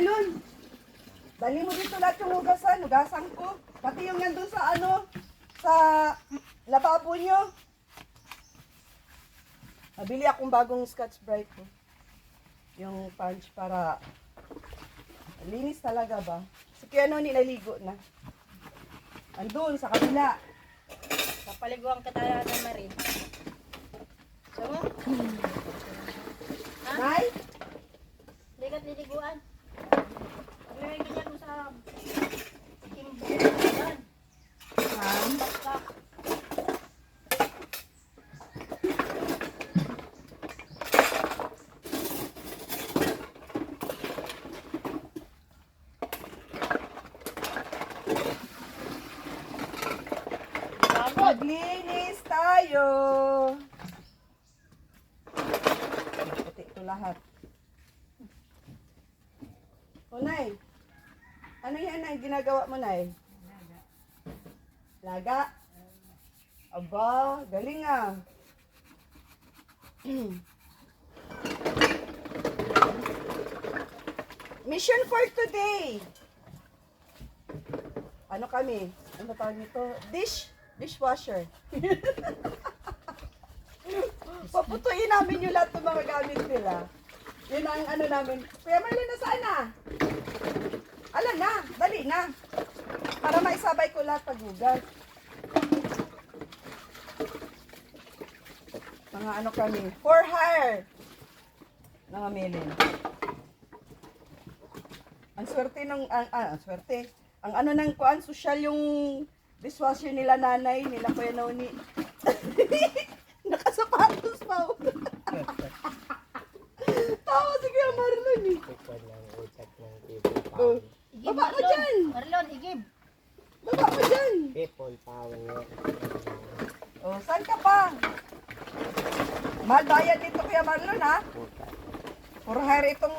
Marlon, dali mo dito lahat yung hugasan. Hugasan ko. Pati yung nandun sa sa lababo nyo. Nabili akong bagong Scotch Brite ko. Yung punch para linis talaga ba? Si Kuya Noni naligo na. Andun sa kabila. Kapaliguan ka talaga ng Marin. So, Nay? hindi ka liliguan. Paglalagay ka dyan sa timbulan. Ma'am? Basta. Maglinis tayo. Puti ito lahat. O, Nay. Ano yan, Nay? Ginagawa mo, Nay? Laga. Aba, galing ah. Mission for today. Ano kami? Ano tawag nito? Dishwasher. Paputuin namin yung lahat ng mga gamit nila. Yun ang ano namin. Kuya Marlon, nasaan na? Ala na, dali na. Para maisabay ko lahat paghugas. Mga ano kami. For hire. Nangamilin. Ang swerte ng, ang swerte. Ang ano ng kuan, social yung dishwasher nila nanay, nila Kuya Noni. Nakasapatos pa. Tawa si Kuya Marlon eh. Oh. Igib, Baba ka Marlon. dyan. Marlon, igib. Baba ka dyan. People power. Oh, saan ka pa? Mahal bayad dito Kuya Marlon ha? For hire itong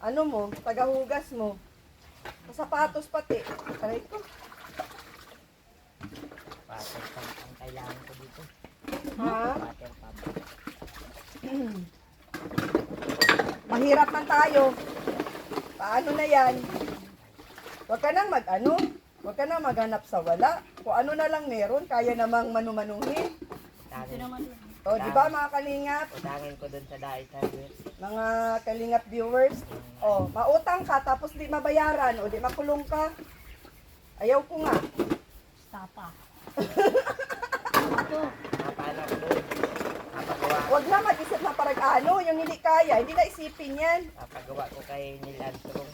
ano mo, tagahugas mo. Sapatos pati. Aray ko. Water pump ang kailangan ko dito. Ha? Water pump. Mahirap man tayo. Paano na yan? Huwag ka nang mag-ano. Huwag ka nang maghanap sa wala. Kung ano na lang meron, kaya namang manumanuhin. Ito Utangin, naman. O, di ba mga kalingap? utangin ko dun sa dahil sabi. Mga kalingap viewers. O, mautang ka tapos di mabayaran o di makulong ka. Ayaw ko nga. Tapa. Ito. Paano ko dun? Papagawa, Huwag na mag-isip na parang ano, yung hindi kaya. Hindi na isipin yan. papagawa ko kay Neil Armstrong.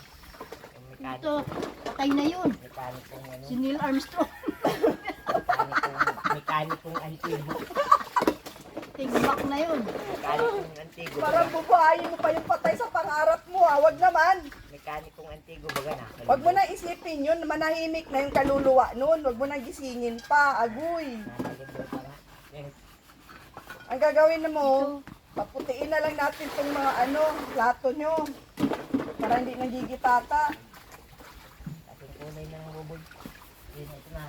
Yung Ito. Patay na yun. mekanikong ano, Si Neil Armstrong. mekanikong antigo. Tigbak na yun. Mekanikong antigo. Parang bubuhayin mo pa yung patay sa pangarap mo ha. Huwag naman. Mekanikong antigo baga na. Huwag mo na isipin yun. Manahimik na yung kaluluwa nun. Huwag mo na gisingin pa. Agoy. Nakalimutan nga. Yes. Ang gagawin mo, paputiin na lang natin itong mga ano, plato nyo. Para hindi nagigitata. Ating kulay ng bubog. Yun, ito na.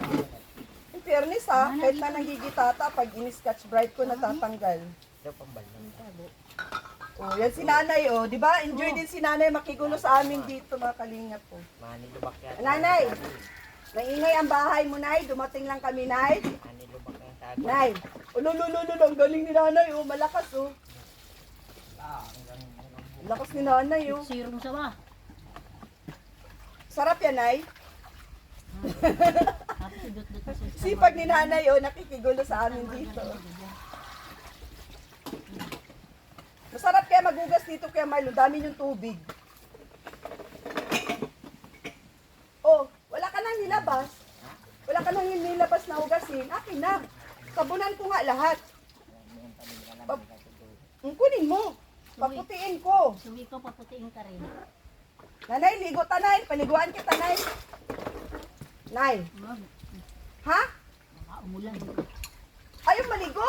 In fairness ha, kahit na nagigitata, pag in-scotch bright ko natatanggal. Ito pambalang. Oh, yan si nanay oh. Di ba? Enjoy din si nanay makigulo sa amin dito mga kalingap po. Manilubak yan. Nanay! Naingay ang bahay mo, Nay. Dumating lang kami, Nay. Manilubak yung tago. Nay! Ululululul, ang galing ni nanay oh. Malakas oh. Lakas ni nanay oh. Sirong sama. Sarap yan, Nay. Tapos idot-dot na siya. Sipag ni nanay oh. Nakikigulo sa amin dito. Masarap kaya magugas dito kaya Marlon. Dami yung tubig. Oh, wala ka nang nilabas. Wala ka nang nilabas na hugasin. Akin na. Sabunan ko nga lahat. Kunin mo. Paputiin ko. Suwi ko, paputiin ka rin. Nanay, ligo tanay. Paliguan kita, Nay. Nay. Ha? Baka umulan. Ayaw maligo.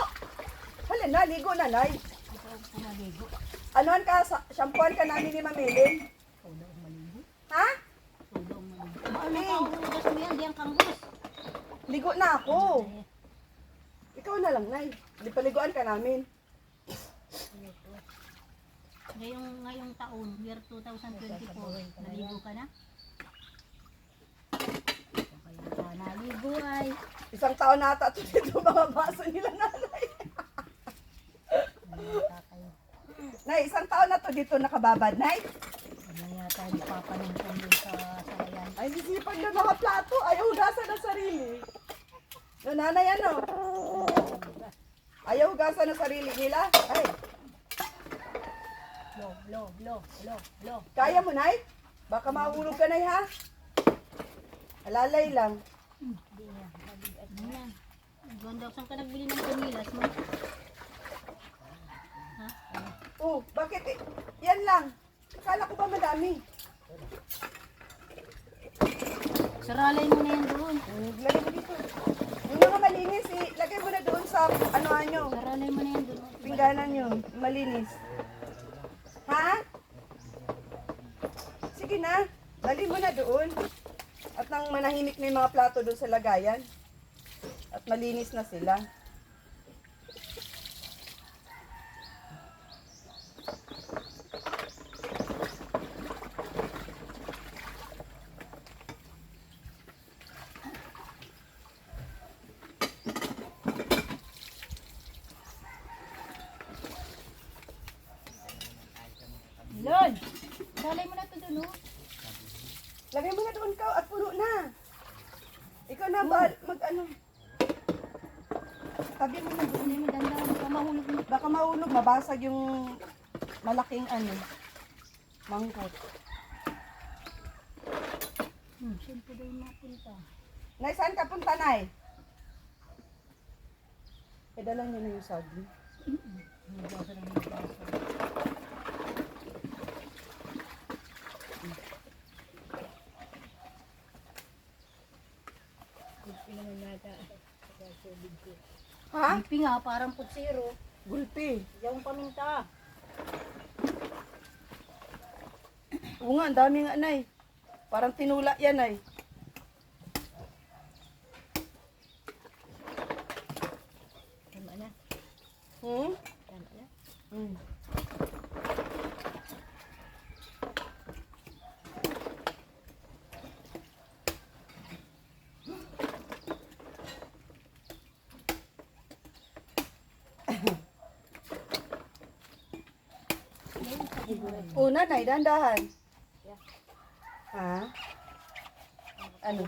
Hala na, ligo na, Nay. Ikaw kumaligo. Anoan ka, shampooan ka namin ni Mamilin. Ikaw daw maligo. Ha? Ikaw daw maligo. Ano kauhugas mo yan? Diyan kanggus. Ligo na ako. Ikaw na lang, Nay. Di paliguan ka namin. Ngayong taon, year 2024, naligo ka na? Kaya naligo ay. Isang taon na ata ito dito mga baso nila nanay. Nay, isang taon na to dito nakababad, Nay. Ano yata yung papanungkong dun sa sayan. Ay, sisipag na mga plato. Ayaw hugasan ng sarili. No, nanay, ano? Ayaw hugasan ng sarili nila. Ay, Lo. kaya mo, Nay? Baka mahulog ka, Nay, ha? Alalay lang. Ano yan? Ganda, saan ka nagbili ng kumilas mo? Ha? Oh, bakit? Yan lang. Akala ko ba madami? Saralay mo na yan doon. Lagay mo dito. Yung mga malinis, lagay mo na doon sa anuhan nyo. Saralay mo na yan doon. Pingganan nyo. Malinis. Ha? Sige na. Dali mo na doon. At nang manahimik na yung mga plato doon sa lagayan. At malinis na sila. Lord! Saralay mo na ito doon, oh. Lagay mo na doon ka at puno na. Ikaw na mag-ano. Tabi mo na doon. Hindi mo dandan, baka mahulog mo. Baka mahulog, mabasag yung malaking ano, mangkot. Siyempre daw yung mapunta. Nay, saan ka punta, Nay? Dala niyo na yung saging. Nagbasa ng nagbasa. Ha? Ipi nga, parang putsiro. Gulpi. Yung paminta. Oo nga, ang dami nga, Nay. Parang tinula yan, Nay. Tama na. Hmm? Tama na. Hmm. Una, Nay, dandahan. Ha? Ano?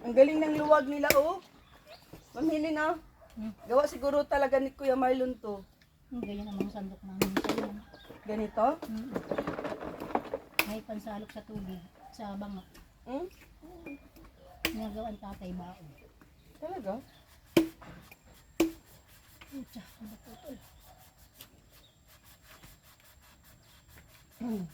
Ang galing ng luwag nila, oh. Mamili na. Gawa siguro talaga ni Kuya Marlon to. Ganyan ang mga sandok namin sa iyo. Ganito? May pansalok sa tubig, sa banga. Hmm? Nagawan tatay baon. Talaga? Pucha, naputol. Hmm.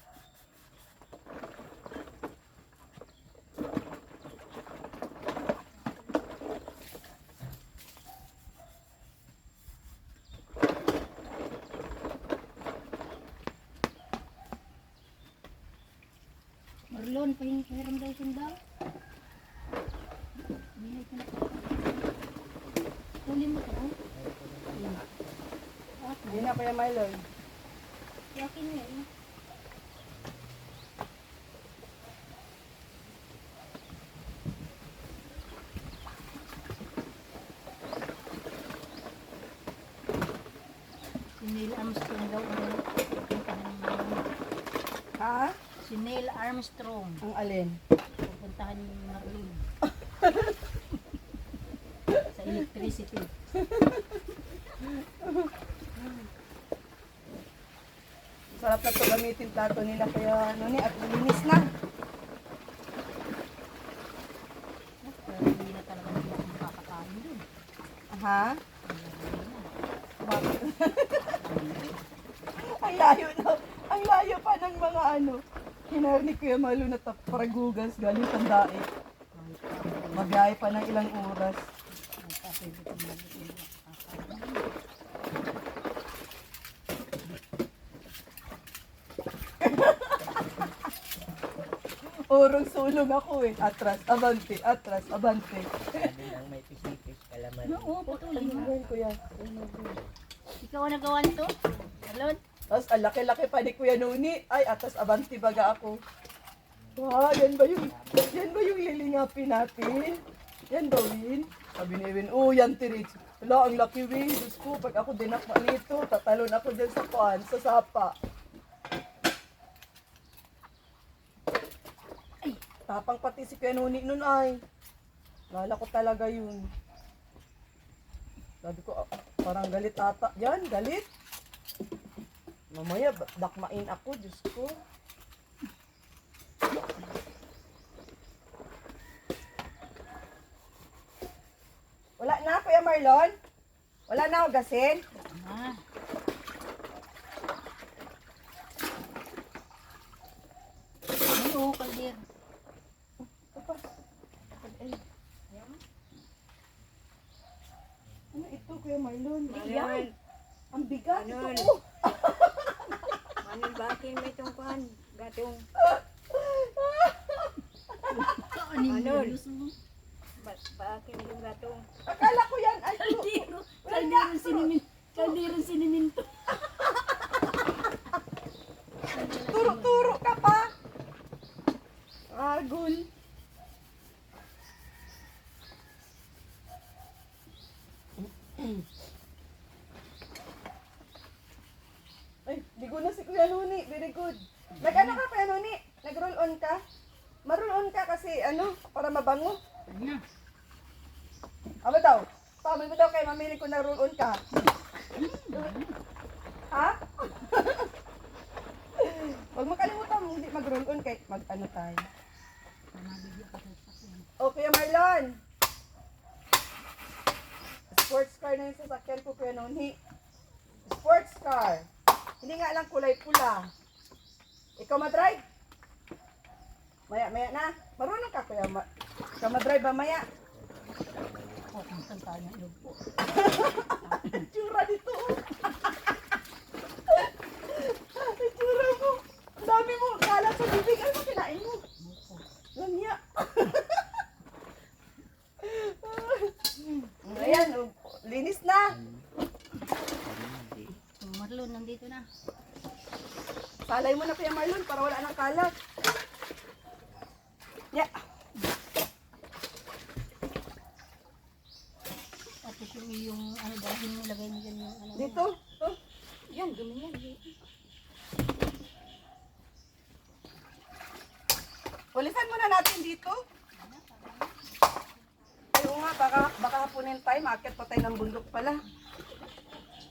Marlon, pahiram daw sundaw. Binay ko na pa. Kunin mo ito, oh. Hindi na, Kuya Marlon. Yakin nga, eh. Si Neil Armstrong daw ang pupuntahan ni Ha? Si Neil Armstrong. Ang alin? Pupuntahan ni Marlon. Sa electricity. Sarap na ito gamitin plato nila kaya ano ni at linis na. Pero hindi na talaga nila makakakain dun. Ha? Bakit? Ang layo na. Ang layo pa ng mga ano. Hinar ni Kuya Malu na paragugas galing Tandae. Magbiyahe pa ng ilang oras. Urong sulong ako eh. Atras, abante, atras, abante. Sabi lang may pisipis, kalaman. Oo, patuloy mo. Ayun, kuya. Ikaw ang nagawa nito? Alon? Tapos, ang laki-laki pa ni Kuya Nuni. Ay, atas abante baga ako. Wow, yan ba yung lilingapin natin? Yan ba, Win? Sabi ni Win, oh, yan, Tirich. Wala, ang laki, Win. Diyos ko, pag ako dinakma nito, tatalon ako dyan sa kuan, sa sapa. Ay, tapang pati si Kuya Nuni nun ay. Lala ko talaga yun. Sabi ko, parang galit ata. Yan, galit. Mamaya, dakmain ako, Diyos ko. Wala na, Kuya Marlon? Wala na hugasin? Ah. Ano, kaldir? Apa? Ay. Ano ito, Kuya Marlon? Marlon. Ang bigat Marlon. ito. Manin bakin may tungkuhan, gatong. Ano yung Alon. gusto mo? Bakin yung gatong. Akala ko yan. Ay, Kaldirong siniminto. turo-turo ka pa. Agul. Ay, ligo na si Kuya Nuni. Very good. Nag-ano ka, Kuya Nuni? Nag-roll on ka? Ma-roll on ka kasi, ano, para mabango. Na. Ano daw? Paano mo daw kay mamili ko na roll on ka? Ha? Huwag makalimutan mo, hindi mag-roll on kay mag-ano tayo. Okay, Marlon. Sports car na yung sasakyan ko, Kuya Noni. Sports car. Hindi nga lang kulay pula. Ikaw ma-drive? Maya na. Marunong ka, Kuya. Ikaw ma-drive ba maya? Oh, kung tayo ng loob po. Tsura dito. Tsura mo. Ang dami mo. Kalat sa bibig. Ano mo kinain mo? Lamya. Ayan. Linis na. Marlon, nandito na. Salay mo na, Kuya Marlon, para wala nang kalat. Yeah. Tapos yung ano dahil yung lagay mo dyan yung ano. Dito. Oh. Yan, ganyan. Ulisan muna natin dito. Ayaw nga, baka hapunin tayo. Maakyat pa tayo ng bundok pala.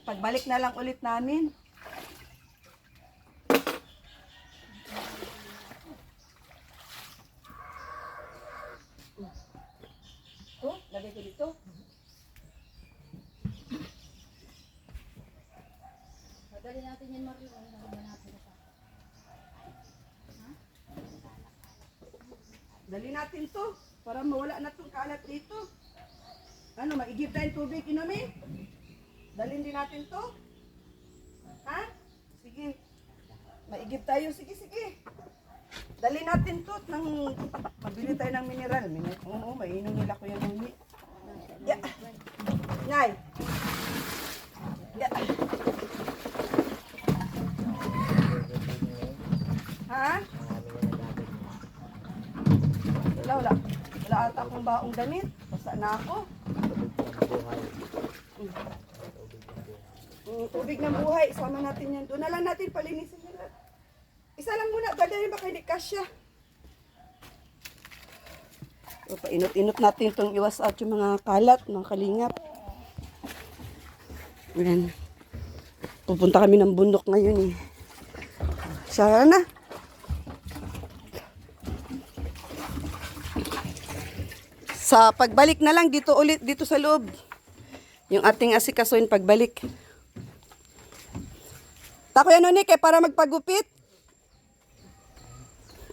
Pagbalik na lang ulit namin. Oh, lagay ko dito. Madali natin yan, Marlon. Ano ba natin ito? Dali natin to. Para mawala na itong kalat dito. Ano, maigib tayong tubig, inumin? Dalhin din natin to. Ha? Sige. Maigib tayo. Sige, sige. Dali natin to. Mabili tayo ng mineral. Oo, mainom nila ko yan muni. Yeah. Ngay. Yeah. Ha? Wala. Wala ata akong baong damit. Basta na ako. Tubig ng buhay. Isama natin yan. Doon na lang natin palinisin nila. Isa lang muna. Dali ba kayo ni Kasya? So, painot-inot natin itong iwas out yung mga kalat, mga kalingap. Ayan. Pupunta kami ng bundok ngayon eh. Sana na. Sa pagbalik na lang dito ulit dito sa loob. Yung ating asikasuin pagbalik. Tako yan Noni, para magpagupit.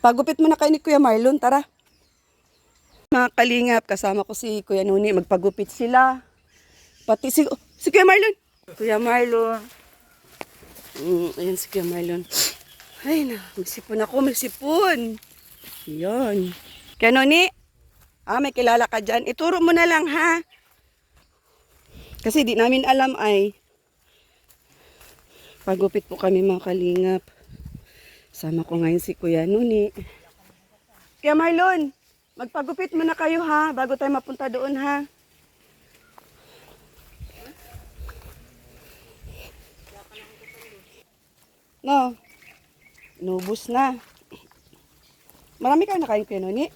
Pagupit mo na kayo ni Kuya Marlon, tara. Mga kalingap, kasama ko si Kuya Noni, magpagupit sila. Pati si Kuya Marlon. Kuya Marlon. Ayan si Kuya Marlon. Ay na, may sipon ako, may sipon. Yun. Kaya Noni, may kilala ka dyan. Ituro mo na lang ha. Kasi di namin alam ay. Pagupit po kami mga kalingap. Sama ko ngayon si Kuya Noni. Kaya Marlon, magpagupit muna kayo ha, bago tayo mapunta doon ha. No, inubos na. Marami kayo nakain Kuya Noni?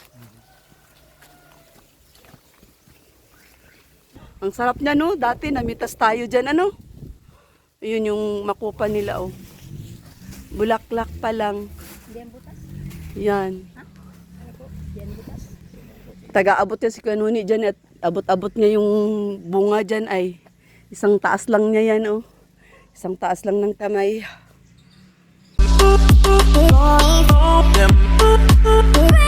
Ang sarap niya no, dati namitas tayo dyan ano. Yun yung makupa nila oh. Bulaklak pa lang. Diyan butas? Yan. Ano po? Diyan butas? Taga-abot yan si Kuya Noni dyan at abot-abot niya yung bunga dyan ay isang taas lang niya yan oh. Isang taas lang ng kamay. Them